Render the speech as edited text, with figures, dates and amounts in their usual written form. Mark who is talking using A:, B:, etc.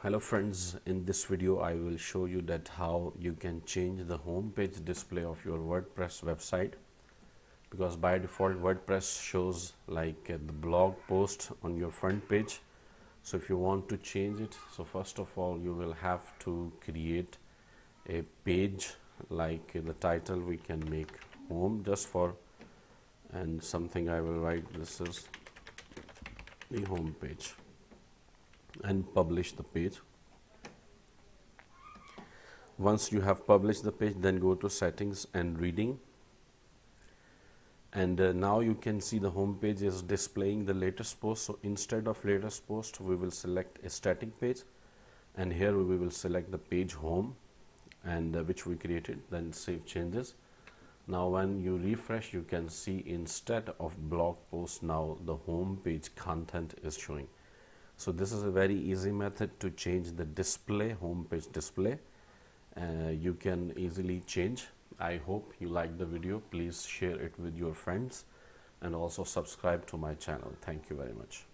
A: Hello friends, in this video I will show you that how you can change the home page display of your WordPress website, because by default WordPress shows like the blog post on your front page. So if you want to change it, so first of all you will have to create a page, like the title we can make home just for, and something I will write this is the home page, and publish the page. Once you have published the page, then go to settings and reading, and now you can see the home page is displaying the latest post. So instead of latest post we will select a static page, and here we will select the page home, and which we created, then save changes. Now when you refresh, you can see instead of blog post, now the home page content is showing. So this is a very easy method to change the display, home page display. You can easily change. I hope you like the video. Please share it with your friends and also subscribe to my channel. Thank you very much.